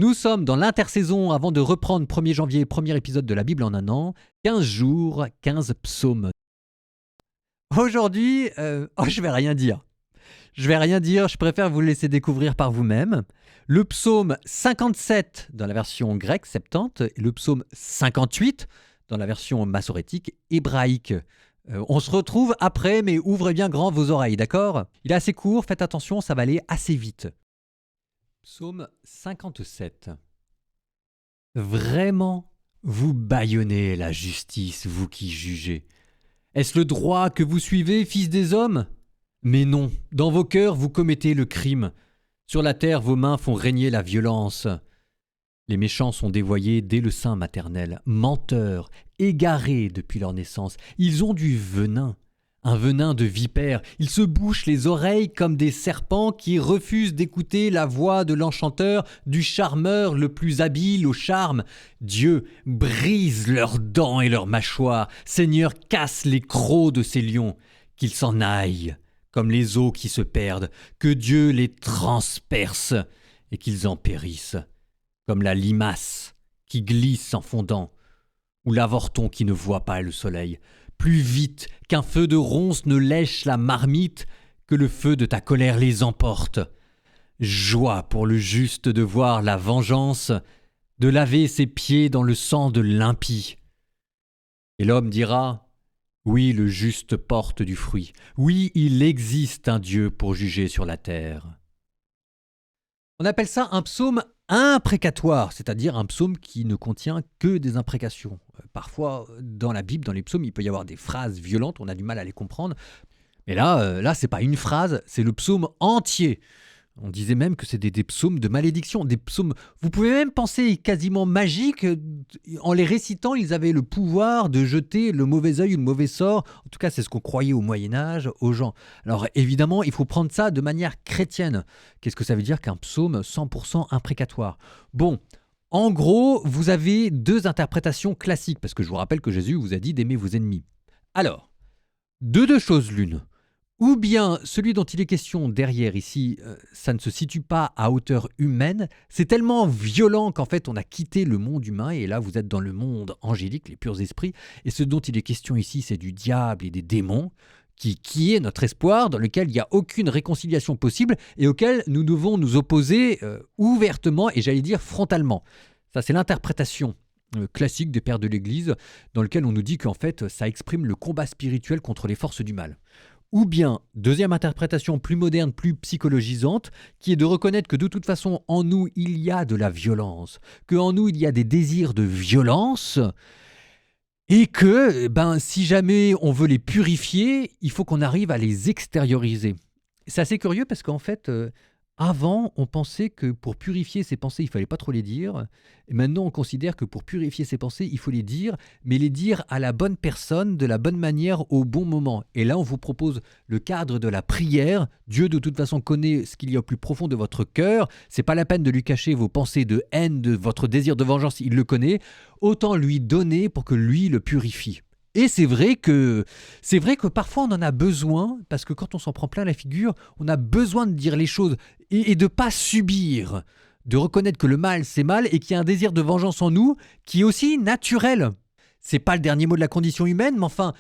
Nous sommes dans l'intersaison avant de reprendre 1er janvier, premier épisode de la Bible en un an. 15 jours, 15 psaumes. Aujourd'hui, je vais rien dire. Je préfère vous le laisser découvrir par vous-même. Le psaume 57 dans la version grecque, 70, et le psaume 58 dans la version massorétique, hébraïque. On se retrouve après, mais ouvrez bien grand vos oreilles, d'accord ? Il est assez court, faites attention, ça va aller assez vite. Psaume 57. Vraiment, vous bâillonnez la justice, vous qui jugez. Est-ce le droit que vous suivez, fils des hommes ? Mais non, dans vos cœurs vous commettez le crime. Sur la terre vos mains font régner la violence. Les méchants sont dévoyés dès le sein maternel, menteurs, égarés depuis leur naissance. Ils ont du venin, un venin de vipère. Ils se bouchent les oreilles comme des serpents qui refusent d'écouter la voix de l'enchanteur, du charmeur le plus habile au charme. Dieu brise leurs dents et leurs mâchoires. Seigneur casse les crocs de ces lions. Qu'ils s'en aillent, comme les eaux qui se perdent. Que Dieu les transperce et qu'ils en périssent. Comme la limace qui glisse en fondant, ou l'avorton qui ne voit pas le soleil. Plus vite qu'un feu de ronce ne lèche la marmite, que le feu de ta colère les emporte. Joie pour le juste de voir la vengeance, de laver ses pieds dans le sang de l'impie. Et l'homme dira, oui, le juste porte du fruit. Oui, il existe un Dieu pour juger sur la terre. On appelle ça un psaume imprécatoire, c'est-à-dire un psaume qui ne contient que des imprécations. Parfois, dans la Bible, dans les psaumes, il peut y avoir des phrases violentes, on a du mal à les comprendre. Mais là, c'est pas une phrase, c'est le psaume entier. On disait même que c'est des psaumes de malédiction, des psaumes, vous pouvez même penser quasiment magiques. En les récitant, ils avaient le pouvoir de jeter le mauvais œil ou le mauvais sort. En tout cas, c'est ce qu'on croyait au Moyen-Âge aux gens. Alors évidemment, il faut prendre ça de manière chrétienne. Qu'est-ce que ça veut dire qu'un psaume 100% imprécatoire ? Bon, en gros, vous avez deux interprétations classiques, parce que je vous rappelle que Jésus vous a dit d'aimer vos ennemis. Alors, de deux choses l'une. Ou bien celui dont il est question derrière ici, ça ne se situe pas à hauteur humaine, c'est tellement violent qu'en fait on a quitté le monde humain et là vous êtes dans le monde angélique, les purs esprits, et ce dont il est question ici c'est du diable et des démons, qui est notre espoir, dans lequel il n'y a aucune réconciliation possible et auquel nous devons nous opposer ouvertement et j'allais dire frontalement. Ça c'est l'interprétation classique des pères de l'Église, dans lequel on nous dit qu'en fait ça exprime le combat spirituel contre les forces du mal. Ou bien, deuxième interprétation plus moderne, plus psychologisante, qui est de reconnaître que de toute façon, en nous, il y a de la violence, qu'en nous, il y a des désirs de violence, et que, si jamais on veut les purifier, il faut qu'on arrive à les extérioriser. C'est assez curieux parce qu'en fait, avant, on pensait que pour purifier ses pensées, il ne fallait pas trop les dire. Et maintenant, on considère que pour purifier ses pensées, il faut les dire, mais les dire à la bonne personne, de la bonne manière, au bon moment. Et là, on vous propose le cadre de la prière. Dieu, de toute façon, connaît ce qu'il y a au plus profond de votre cœur. C'est pas la peine de lui cacher vos pensées de haine, de votre désir de vengeance, il le connaît. Autant lui donner pour que lui le purifie. Et c'est vrai que parfois on en a besoin, parce que quand on s'en prend plein la figure, on a besoin de dire les choses et de ne pas subir, de reconnaître que le mal c'est mal et qu'il y a un désir de vengeance en nous qui est aussi naturel. C'est pas le dernier mot de la condition humaine, mais enfin,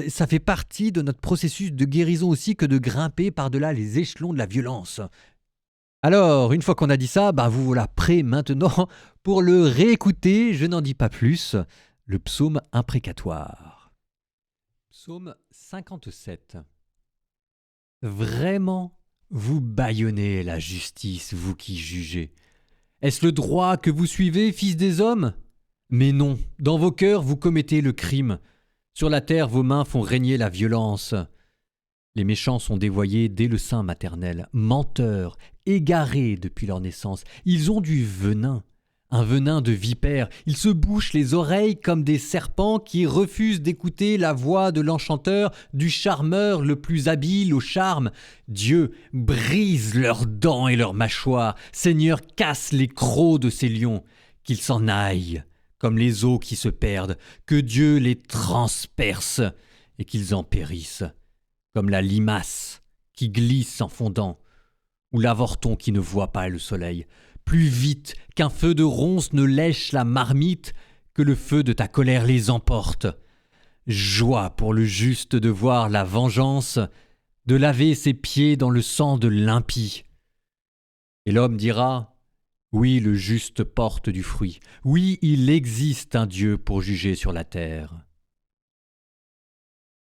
ça fait partie de notre processus de guérison aussi que de grimper par-delà les échelons de la violence. Alors, une fois qu'on a dit ça, vous voilà prêt maintenant pour le réécouter, je n'en dis pas plus, le psaume imprécatoire. Psaume 57. Vraiment, vous bâillonnez la justice, vous qui jugez. Est-ce le droit que vous suivez, fils des hommes ? Mais non, dans vos cœurs vous commettez le crime. Sur la terre vos mains font régner la violence. Les méchants sont dévoyés dès le sein maternel, menteurs, égarés depuis leur naissance. Ils ont du venin. Un venin de vipère, ils se bouchent les oreilles comme des serpents qui refusent d'écouter la voix de l'enchanteur, du charmeur le plus habile au charme. Dieu brise leurs dents et leurs mâchoires. Seigneur casse les crocs de ces lions. Qu'ils s'en aillent, comme les eaux qui se perdent. Que Dieu les transperce et qu'ils en périssent. Comme la limace qui glisse en fondant, ou l'avorton qui ne voit pas le soleil. plus vite qu'un feu de ronces ne lèche la marmite, que le feu de ta colère les emporte. Joie pour le juste de voir la vengeance, de laver ses pieds dans le sang de l'impie. Et l'homme dira, oui, le juste porte du fruit, oui, il existe un Dieu pour juger sur la terre.